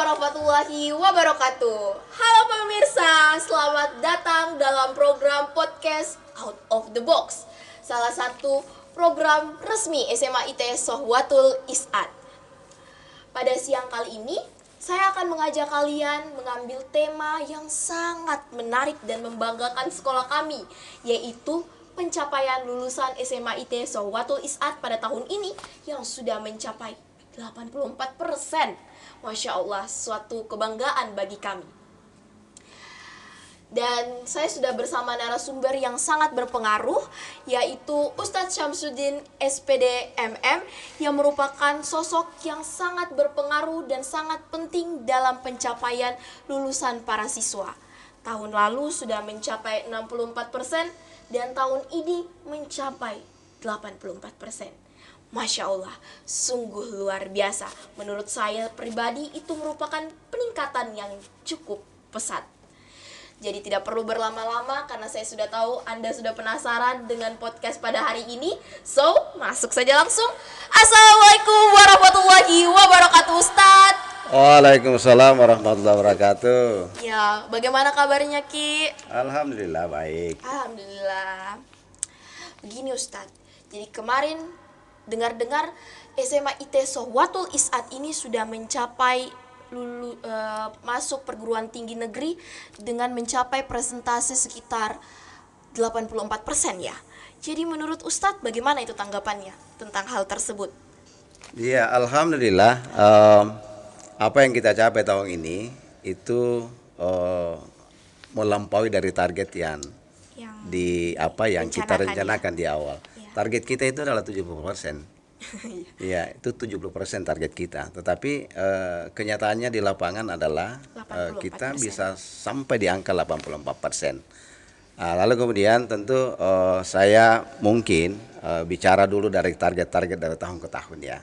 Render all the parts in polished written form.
warahmatullahi wabarakatuh. Halo pemirsa, selamat datang dalam program podcast Out of the Box, salah satu program resmi SMA ITS Sohwatul Is'ad. Pada siang kali ini, saya akan mengajak kalian mengambil tema yang sangat menarik dan membanggakan sekolah kami, yaitu pencapaian lulusan SMA ITS Sohwatul Is'ad pada tahun ini yang sudah mencapai 84%. Masya Allah, suatu kebanggaan bagi kami. Dan saya sudah bersama narasumber yang sangat berpengaruh, yaitu Ustadz Syamsuddin SPD MM, yang merupakan sosok yang sangat berpengaruh dan sangat penting dalam pencapaian lulusan para siswa. Tahun lalu sudah mencapai 64% dan tahun ini mencapai 84%. Masya Allah, sungguh luar biasa. Menurut saya pribadi itu merupakan peningkatan yang cukup pesat. Jadi tidak perlu berlama-lama karena saya sudah tahu Anda sudah penasaran dengan podcast pada hari ini. So, masuk saja langsung. Assalamualaikum warahmatullahi wabarakatuh, Ustadz. Waalaikumsalam warahmatullahi wabarakatuh. Ya, bagaimana kabarnya, Ki? Alhamdulillah baik. Alhamdulillah. Begini, Ustadz. Jadi kemarin dengar-dengar SMA ITS Sohwatul Is'ad ini sudah mencapai masuk perguruan tinggi negeri dengan mencapai presentasi sekitar 84% ya. Jadi menurut Ustadz bagaimana itu tanggapannya tentang hal tersebut? Iya, alhamdulillah apa yang kita capai tahun ini itu melampaui dari target yang kita rencanakan di awal. Target kita itu adalah 70%. Iya, itu 70% target kita. Tetapi kenyataannya di lapangan adalah kita bisa sampai di angka 84%. Lalu kemudian tentu saya mungkin bicara dulu dari target-target dari tahun ke tahun ya.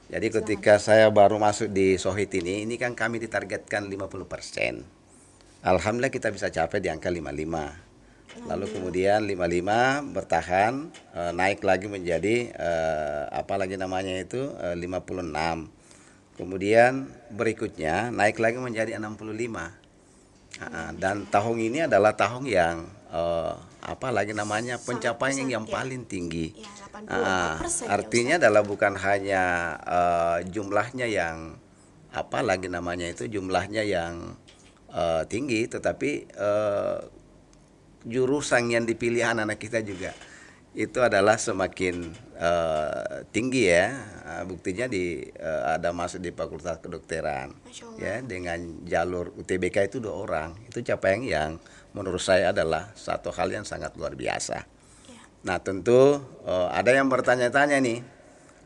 Jadi ketika saya baru masuk di Sohit ini kan kami ditargetkan 50%. Alhamdulillah kita bisa capai di angka 55. Lalu kemudian 55 bertahan, naik lagi menjadi 56. Kemudian berikutnya naik lagi menjadi 65. Dan tahun ini adalah tahun yang pencapaian yang paling tinggi. Artinya adalah bukan hanya jumlahnya yang jumlahnya yang tinggi, tetapi jurusan yang dipilih anak-anak kita juga itu adalah semakin tinggi ya. Buktinya ada masuk di Fakultas Kedokteran ya, dengan jalur UTBK itu 2 orang. Itu capaian yang menurut saya adalah satu hal yang sangat luar biasa. Nah tentu ada yang bertanya-tanya nih,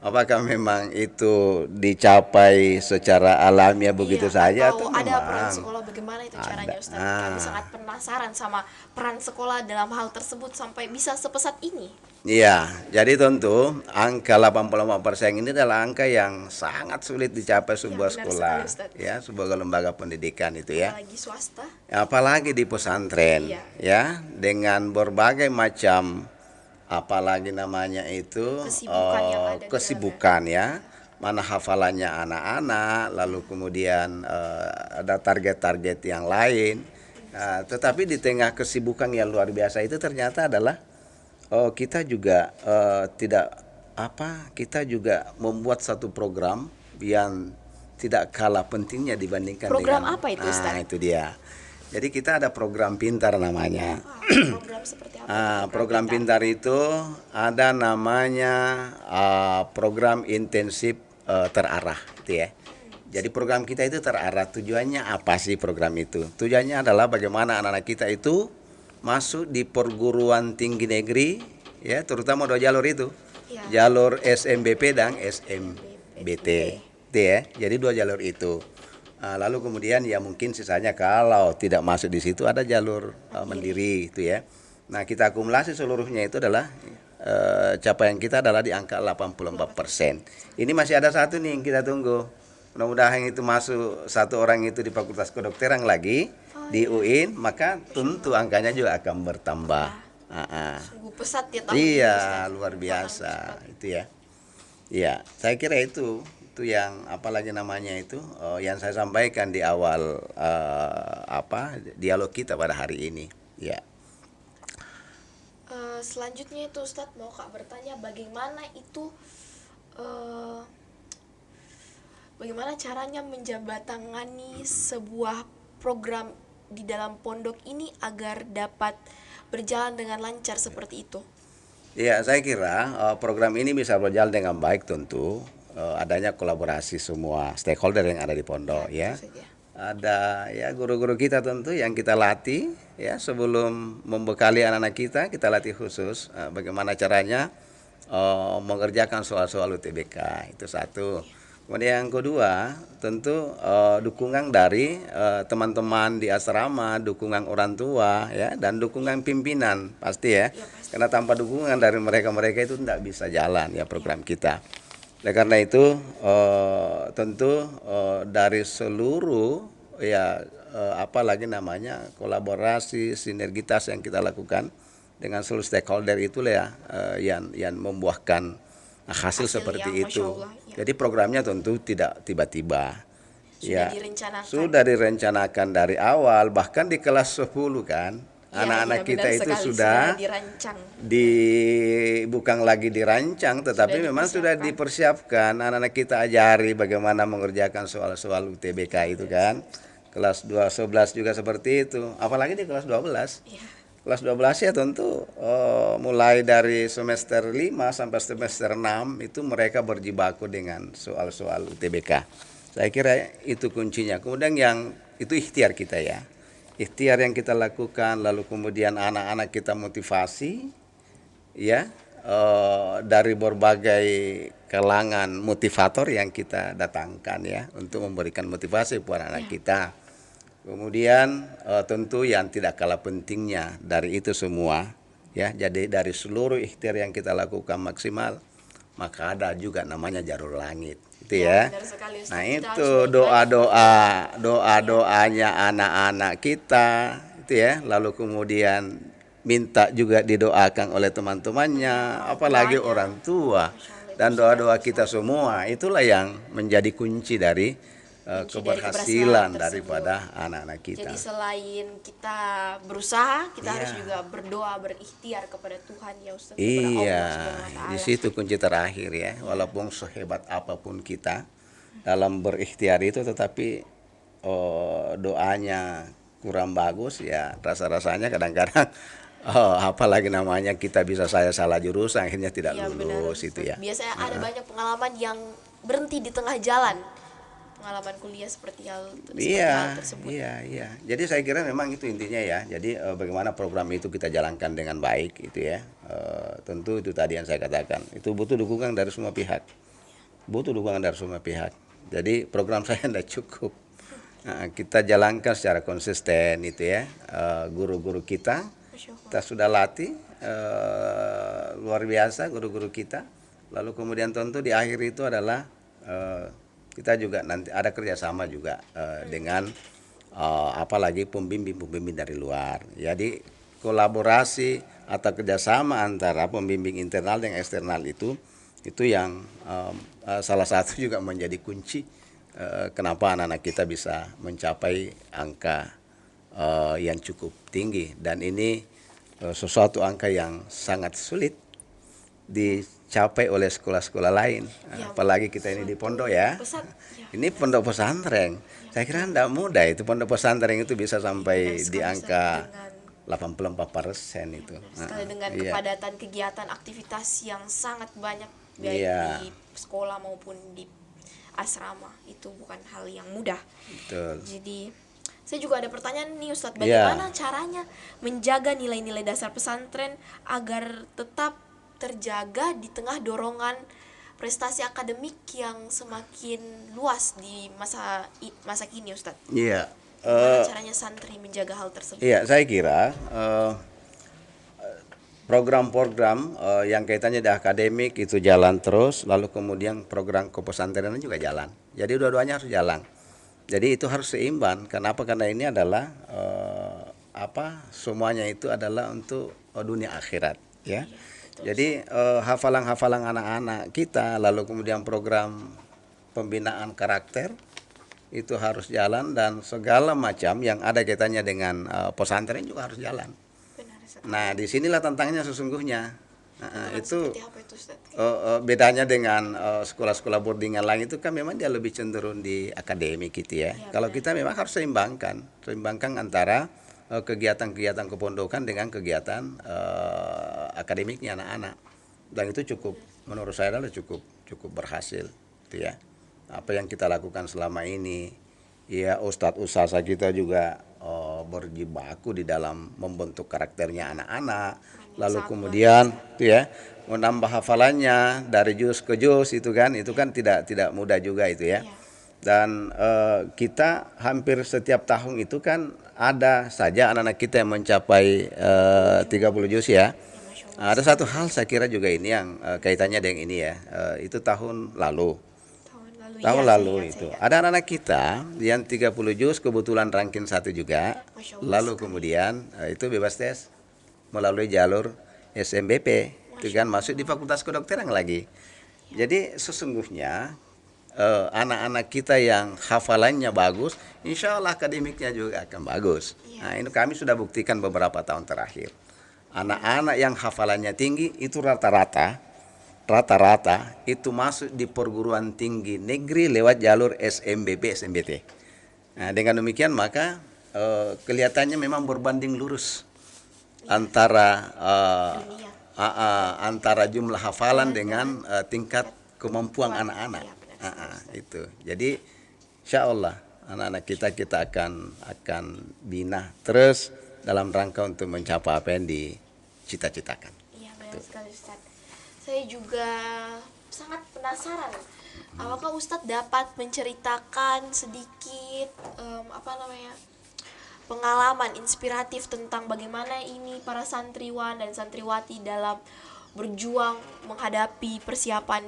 apakah memang itu dicapai secara alamiah begitu saja atau ada peran sekolah bagaimana itu caranya, Ustaz? Kami sangat penasaran sama peran sekolah dalam hal tersebut sampai bisa sepesat ini. Iya, jadi tentu angka 84% ini adalah angka yang sangat sulit dicapai sebuah sekolah ya, sebuah lembaga pendidikan itu ya. Apalagi swasta. Apalagi di pesantren ya, dengan berbagai macam kesibukan ya, mana hafalannya anak-anak, lalu kemudian ada target-target yang lain. Tetapi di tengah kesibukan yang luar biasa itu ternyata adalah kita juga kita juga membuat satu program yang tidak kalah pentingnya dibandingkan program dengan apa itu, Ustaz? Itu dia. Jadi kita ada program pintar namanya. Program seperti apa? Program pintar itu ada namanya program intensif terarah, gitu ya. Jadi program kita itu terarah. Tujuannya apa sih program itu? Tujuannya adalah bagaimana anak-anak kita itu masuk di perguruan tinggi negeri, ya, terutama 2 jalur itu, jalur SMBP dan SMBT, ya. Jadi 2 jalur itu. Lalu kemudian ya mungkin sisanya kalau tidak masuk di situ ada jalur mandiri itu ya. Nah kita akumulasi seluruhnya itu adalah capaian kita adalah di angka 84%. Ini masih ada satu nih yang kita tunggu. Mudah-mudahan itu masuk 1 orang itu di Fakultas Kedokteran lagi di UIN, maka tentu angkanya juga akan bertambah. Sungguh pesat ya tahun ini. Iya, luar biasa itu ya. Iya, saya kira itu Itu yang apalagi namanya itu yang saya sampaikan di awal dialog kita pada hari ini. Ya. Selanjutnya itu Ustadz mau Kak bertanya eh, bagaimana caranya menjabatangani sebuah program di dalam pondok ini agar dapat berjalan dengan lancar seperti itu. Ya, saya kira program ini bisa berjalan dengan baik tentu adanya kolaborasi semua stakeholder yang ada di pondok ya. Tentu saja. Ada ya guru-guru kita tentu yang kita latih ya sebelum membekali anak-anak kita latih khusus bagaimana caranya mengerjakan soal-soal UTBK itu satu. Kemudian yang kedua tentu dukungan dari teman-teman di asrama, dukungan orang tua ya dan dukungan pimpinan pasti ya. Ya, pasti. Karena tanpa dukungan dari mereka itu tidak bisa jalan ya program kita. Oleh karena itu tentu dari seluruh ya apalagi namanya kolaborasi sinergitas yang kita lakukan dengan seluruh stakeholder itulah ya yang membuahkan hasil seperti yang itu. Masya Allah, ya. Jadi programnya tentu tidak tiba-tiba. Sudah Ya, direncanakan. sudah direncanakan dari awal bahkan di kelas 10 kan. Ya, Anak-anak ya, kita benar itu sekali, sudah dirancang. bukan lagi dirancang tetapi memang sudah dipersiapkan. Anak-anak kita ajari bagaimana mengerjakan soal-soal UTBK itu kan. Kelas 11 juga seperti itu. Apalagi di kelas 12. Ya. Kelas 12 ya tentu mulai dari semester 5 sampai semester 6 itu mereka berjibaku dengan soal-soal UTBK. Saya kira itu kuncinya. Kemudian yang itu ikhtiar kita ya. Ikhtiar yang kita lakukan lalu kemudian anak-anak kita motivasi ya dari berbagai kalangan motivator yang kita datangkan ya untuk memberikan motivasi kepada anak kita. Kemudian tentu yang tidak kalah pentingnya dari itu semua ya. Jadi dari seluruh ikhtiar yang kita lakukan maksimal maka ada juga namanya jalur langit itu ya. Benar sekali, Ustaz. Nah Kita itu harus doa-doanya anak-anak kita itu ya. Lalu kemudian minta juga didoakan oleh teman-temannya, apalagi orang tua dan doa-doa kita semua. Itulah yang menjadi kunci dari keberhasilan daripada anak-anak kita. Jadi selain kita berusaha, kita Iya. harus juga berdoa, berikhtiar kepada Tuhan ya Ustaz. Iya, kepada Allah Subhanahu wa di Ta'ala. situ kunci terakhir ya. Walaupun sehebat apapun kita dalam berikhtiar itu, tetapi doanya kurang bagus ya. Rasa-rasanya kadang-kadang apalagi namanya kita bisa saya salah jurusan akhirnya tidak Iya, benar, lulus itu Ustaz. ya. Biasanya ada banyak pengalaman yang berhenti di tengah jalan. Pengalaman kuliah seperti hal tersebut. Iya. Jadi saya kira memang itu intinya ya. Jadi bagaimana program itu kita jalankan dengan baik itu ya. Tentu itu tadi yang saya katakan. Itu butuh dukungan dari semua pihak. Butuh dukungan dari semua pihak. Jadi program saya tidak cukup. Nah, kita jalankan secara konsisten itu ya. Guru-guru kita Masya Allah. kita sudah latih luar biasa guru-guru kita. Lalu kemudian tentu di akhir itu adalah kita juga nanti ada kerjasama juga dengan apalagi pembimbing dari luar. Jadi kolaborasi atau kerjasama antara pembimbing internal dan eksternal itu yang salah satu juga menjadi kunci kenapa anak-anak kita bisa mencapai angka yang cukup tinggi, dan ini sesuatu angka yang sangat sulit dicapai oleh sekolah-sekolah lain, Ya, apalagi kita ini di pondok ya. Ini pondok pesantren. Saya kira tidak mudah itu pondok pesantren itu bisa sampai di angka 84% itu. Sekali dengan Iya. kepadatan kegiatan aktivitas yang sangat banyak baik Iya. di sekolah maupun di asrama, itu bukan hal yang mudah. Betul. Jadi saya juga ada pertanyaan nih Ustadz, Iya. bagaimana caranya menjaga nilai-nilai dasar pesantren agar tetap terjaga di tengah dorongan prestasi akademik yang semakin luas di masa kini Ustadz? Iya. Bagaimana caranya santri menjaga hal tersebut? Iya, saya kira program-program yang kaitannya di akademik itu jalan terus, lalu kemudian program kepesantrenan juga jalan. Jadi dua-duanya harus jalan. Jadi itu harus seimbang. Kenapa? Karena ini adalah semuanya itu adalah untuk dunia akhirat, ya. Jadi hafalan-hafalan anak-anak kita, lalu kemudian program pembinaan karakter itu harus jalan, dan segala macam yang ada kaitannya dengan pesantren juga harus jalan. Benar sekali. Nah, disinilah tantangannya sesungguhnya. Itu Seperti apa itu Ustaz? bedanya dengan sekolah-sekolah boarding yang lain, itu kan memang dia lebih cenderung di akademik gitu ya. Ya, Kalau benar. kita memang harus seimbangkan antara kegiatan-kegiatan kepondokan dengan kegiatan akademiknya anak-anak. Dan itu cukup, menurut saya adalah cukup berhasil gitu ya. Apa yang kita lakukan selama ini, ya ustadz ustazah kita juga berjibaku di dalam membentuk karakternya anak-anak, lalu Sangat kemudian itu ya menambah hafalannya dari juz ke juz, itu kan tidak mudah juga itu ya. Iya. Dan kita hampir setiap tahun itu kan ada saja anak-anak kita yang mencapai 30 juz ya. Masya Allah. Ada satu hal saya kira juga ini yang kaitannya dengan ini ya, itu tahun lalu. Tahun Tahun lalu. Iya, lalu saya itu ingat. ada anak-anak kita yang 30 juz kebetulan ranking 1 juga. Masya Allah Lalu sekali. kemudian itu bebas tes melalui jalur SMBP, itu kan masuk di Fakultas Kedokteran lagi. Jadi sesungguhnya anak-anak kita yang hafalannya bagus, insya Allah akademiknya juga akan bagus. Nah, ini kami sudah buktikan beberapa tahun terakhir. Anak-anak yang hafalannya tinggi itu rata-rata itu masuk di perguruan tinggi negeri lewat jalur SMBP, SMBT. Nah, dengan demikian maka kelihatannya memang berbanding lurus antara antara jumlah hafalan dengan tingkat kemampuan anak-anak. Itu. Jadi insya Allah anak-anak kita akan bina terus dalam rangka untuk mencapai apa yang dicita-citakan. Iya, benar sekali Ustaz. Saya juga sangat penasaran. Apakah Ustadz dapat menceritakan sedikit pengalaman inspiratif tentang bagaimana ini para santriwan dan santriwati dalam berjuang menghadapi persiapan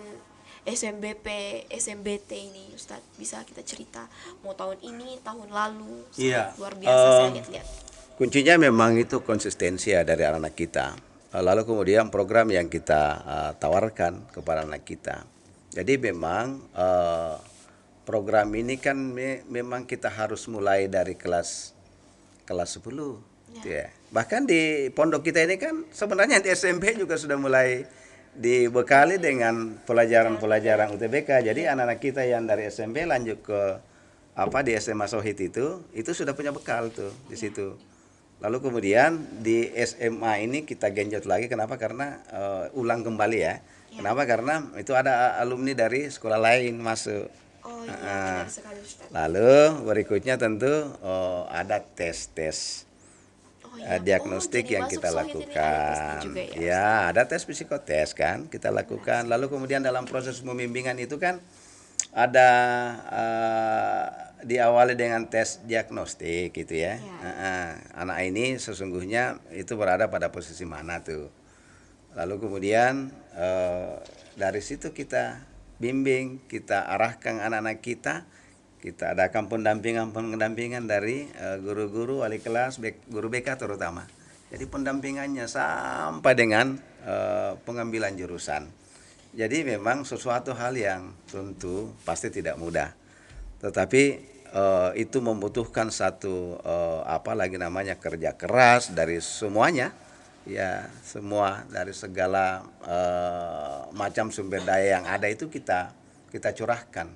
SMBP, SMBT ini, Ustadz? Bisa kita cerita, mau tahun ini, tahun lalu, Iya. luar biasa saya lihat-lihat. Kuncinya memang itu konsistensi ya dari anak-anak kita. Lalu kemudian program yang kita tawarkan kepada anak kita. Jadi memang program ini kan memang kita harus mulai dari kelas 10 gitu ya. Bahkan di pondok kita ini kan sebenarnya di SMP juga sudah mulai dibekali dengan pelajaran-pelajaran UTBK. Jadi anak-anak kita yang dari SMP lanjut ke di SMA Sohid itu sudah punya bekal tuh di situ. Lalu kemudian di SMA ini kita genjot lagi, kenapa? Karena ulang kembali ya. Kenapa? Karena itu ada alumni dari sekolah lain masuk. Oh iya, benar sekali Ustadz. Lalu berikutnya tentu ada tes Oh iya. diagnostik jadi yang masuk kita Sohid ini ada tesnya lakukan. juga ya, Ya, ada tes psikotes kan kita lakukan. Lalu kemudian dalam proses pembimbingan itu kan ada diawali dengan tes diagnostik gitu ya. Anak ini sesungguhnya itu berada pada posisi mana tuh. Lalu kemudian dari situ kita bimbing, kita arahkan anak-anak kita adakan pendampingan dari guru-guru, wali kelas, guru BK terutama. Jadi pendampingannya sampai dengan pengambilan jurusan. Jadi memang sesuatu hal yang tentu pasti tidak mudah. Tetapi itu membutuhkan satu kerja keras dari semuanya. Ya, semua dari segala macam sumber daya yang ada itu kita curahkan.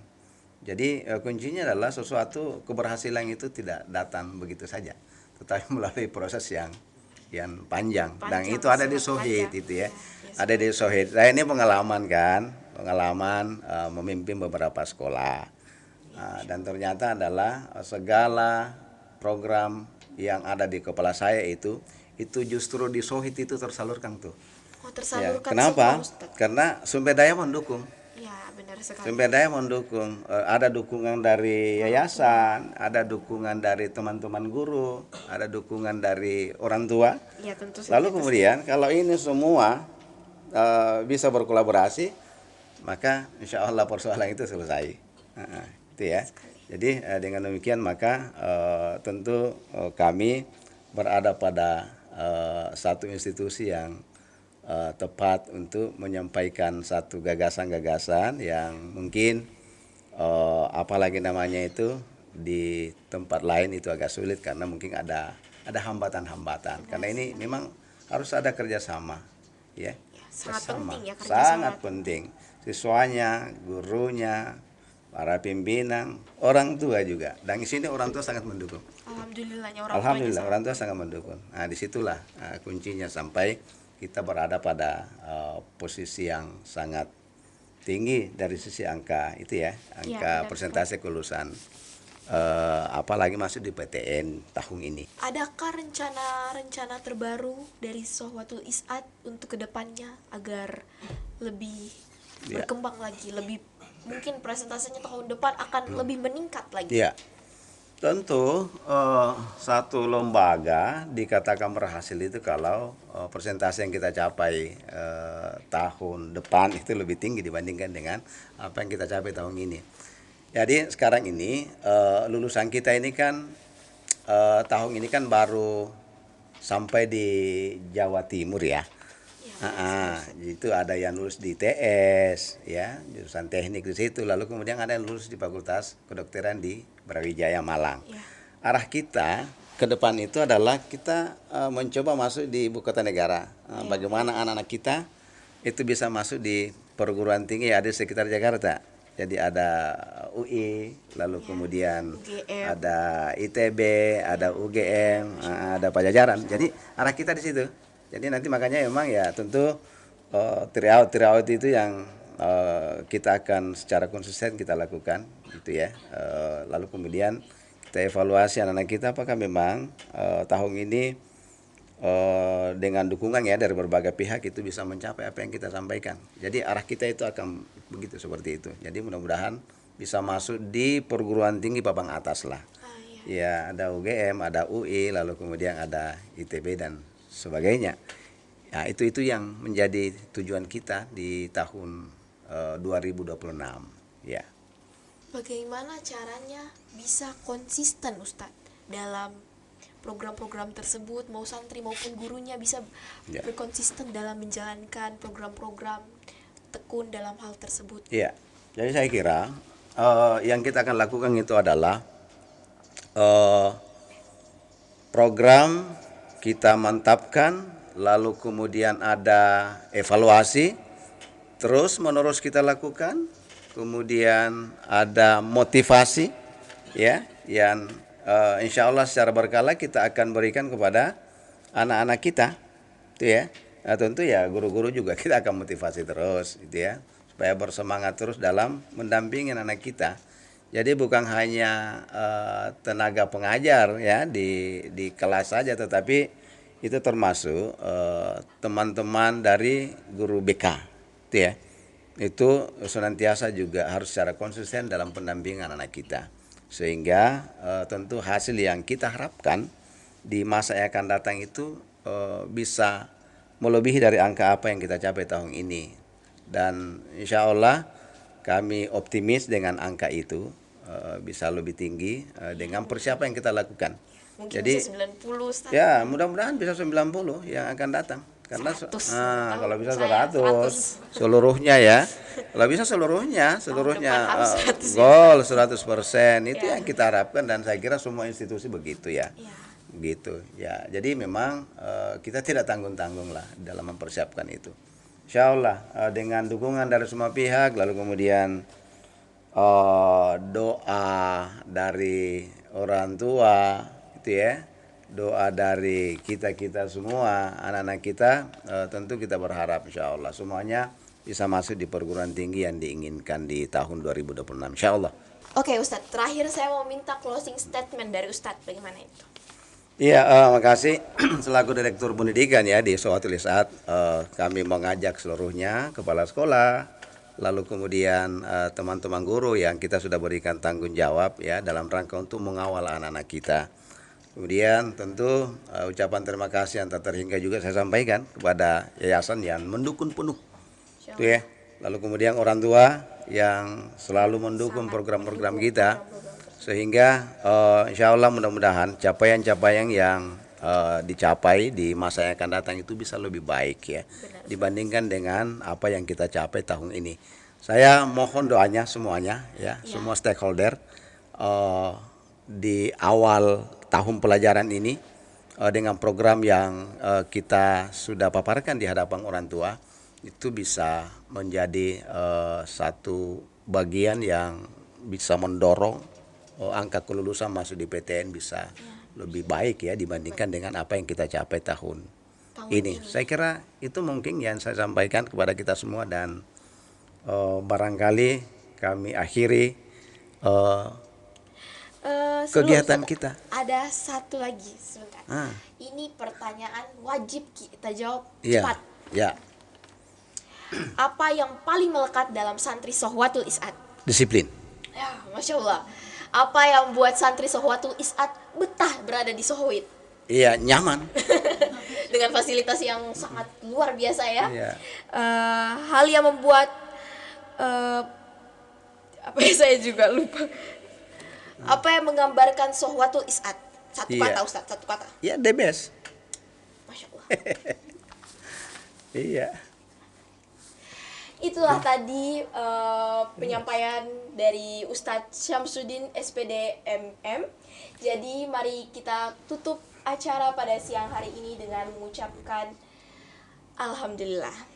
Jadi kuncinya adalah sesuatu keberhasilan itu tidak datang begitu saja, tetapi melalui proses yang panjang. Dan itu ada di Sohid itu ya. Ada di Sohid. Saya ini pengalaman memimpin beberapa sekolah. Dan ternyata adalah segala program yang ada di kepala saya itu justru di Sohid itu tersalurkan tuh. Oh, tersalurkan. Kenapa? Semua, Ustadz. Karena sumber daya mendukung. Ya, benar sekali. Sumber daya mendukung. Ada dukungan dari yayasan, ada dukungan dari teman-teman guru, ada dukungan dari orang tua. Ya, tentu saja. Lalu kemudian kalau ini semua bisa berkolaborasi, maka insya Allah persoalan itu selesai. Itu ya. Jadi dengan demikian maka tentu kami berada pada satu institusi yang tepat untuk menyampaikan satu gagasan-gagasan yang mungkin apalagi namanya itu di tempat lain itu agak sulit karena mungkin ada hambatan-hambatan. Karena ini memang harus ada kerjasama, ya. Ya, sangat Kerjasama. penting ya kerja Sangat sama. penting. Siswanya, gurunya, para pimpinan, orang tua juga. Dan di sini orang tua sangat mendukung. Alhamdulillahnya orang tuanya Alhamdulillah sangat orang tua sangat mendukung. Nah disitulah kuncinya sampai kita berada pada posisi yang sangat tinggi dari sisi angka itu ya, angka benar persentase kelulusan. Apalagi masuk di PTN tahun ini. Adakah rencana-rencana terbaru dari Sohwatul Is'ad untuk kedepannya agar lebih Ya. berkembang lagi, lebih mungkin presentasinya tahun depan akan lebih meningkat lagi? Ya, tentu satu lembaga dikatakan berhasil itu kalau persentase yang kita capai tahun depan itu lebih tinggi dibandingkan dengan apa yang kita capai tahun ini. Jadi sekarang ini lulusan kita ini kan tahun ini kan baru sampai di Jawa Timur ya. Itu ada yang lulus di TS ya, jurusan teknik di situ, lalu kemudian ada yang lulus di Fakultas Kedokteran di Brawijaya Malang. Ya. Arah kita ke depan itu adalah kita mencoba masuk di ibu kota negara. Bagaimana anak-anak kita itu bisa masuk di perguruan tinggi yang ada di sekitar Jakarta. Jadi ada UI, lalu kemudian UGM. ada ITB, ada UGM, ada Pajajaran. Jadi arah kita di situ. Jadi nanti makanya memang ya tentu tryout itu yang kita akan secara konsisten kita lakukan gitu ya. Lalu kemudian kita evaluasi anak-anak kita apakah memang tahun ini dengan dukungan ya dari berbagai pihak itu bisa mencapai apa yang kita sampaikan. Jadi arah kita itu akan begitu seperti itu. Jadi mudah-mudahan bisa masuk di perguruan tinggi papan atas lah. Ya ada UGM, ada UI, lalu kemudian ada ITB dan sebagainya. Ya itu yang menjadi tujuan kita di tahun 2026 ya. Bagaimana caranya bisa konsisten Ustadz dalam program-program tersebut, mau santri maupun gurunya bisa berkonsisten dalam menjalankan program-program tekun dalam hal tersebut? Iya, jadi saya kira yang kita akan lakukan itu adalah program kita mantapkan, lalu kemudian ada evaluasi, terus menerus kita lakukan, kemudian ada motivasi, ya, yang insya Allah secara berkala kita akan berikan kepada anak-anak kita, itu ya. Nah, tentu ya guru-guru juga kita akan motivasi terus, gitu ya, supaya bersemangat terus dalam mendampingi anak kita. Jadi bukan hanya tenaga pengajar ya di kelas saja, tetapi itu termasuk teman-teman dari guru BK, itu ya. Itu senantiasa juga harus secara konsisten dalam pendampingan anak kita, sehingga tentu hasil yang kita harapkan di masa yang akan datang itu bisa melebihi dari angka apa yang kita capai tahun ini. Dan insya Allah kami optimis dengan angka itu bisa lebih tinggi dengan persiapan yang kita lakukan. Mungkin Jadi bisa 90 Ustaz. ya mudah-mudahan bisa 90 yang akan datang. Karena 100. kalau bisa Saya 100 seluruhnya ya. Kalau bisa seluruhnya depan harus 100 ya. gol 100%. Itu yang kita harapkan dan saya kira semua institusi begitu ya. Begitu ya. Jadi memang kita tidak tanggung-tanggung lah dalam mempersiapkan itu. Insya Allah dengan dukungan dari semua pihak, lalu kemudian doa dari orang tua itu ya, doa dari kita semua anak-anak kita, tentu kita berharap insya Allah semuanya bisa masuk di perguruan tinggi yang diinginkan di tahun 2026 insya Allah. Oke Ustadz, terakhir saya mau minta closing statement dari Ustadz, bagaimana itu? Iya, makasih selaku Direktur Pendidikan ya di Sohwatul Is'ad, kami mengajak seluruhnya kepala sekolah, lalu kemudian teman-teman guru yang kita sudah berikan tanggung jawab ya dalam rangka untuk mengawal anak-anak kita. Kemudian tentu ucapan terima kasih yang tak terhingga juga saya sampaikan kepada yayasan yang mendukung penuh, itu ya. Lalu kemudian orang tua yang selalu mendukung program-program kita, sehingga insya Allah mudah-mudahan capaian-capaian yang dicapai di masa yang akan datang itu bisa lebih baik ya dibandingkan dengan apa yang kita capai tahun ini. Saya mohon doanya semuanya ya, Ya. semua stakeholder di awal tahun pelajaran ini dengan program yang kita sudah paparkan di hadapan orang tua itu bisa menjadi satu bagian yang bisa mendorong angka kelulusan masuk di PTN bisa lebih baik ya dibandingkan dengan apa yang kita capai tahun ini. Saya kira itu mungkin yang saya sampaikan kepada kita semua dan barangkali kami akhiri Sebelum kegiatan Ustaz, kita. ada satu lagi sebentar. Ah. Ini pertanyaan wajib kita jawab Iya, cepat. ya, Apa yang paling melekat dalam santri Sohwatul Is'ad? disiplin. Ya, Masya Allah. Apa yang membuat santri Sohwatul Is'ad betah berada di Sohwit? Iya, nyaman. Dengan fasilitas yang sangat luar biasa ya. Iya. Hal yang membuat apa ya, saya juga lupa. Apa yang menggambarkan Sohwatul Is'ad? Satu Iya. kata Ustaz, satu kata. Ya, the best. Masya Allah. Iya. Itulah tadi penyampaian dari Ustadz Syamsuddin SPD MM. Jadi mari kita tutup acara pada siang hari ini dengan mengucapkan Alhamdulillah.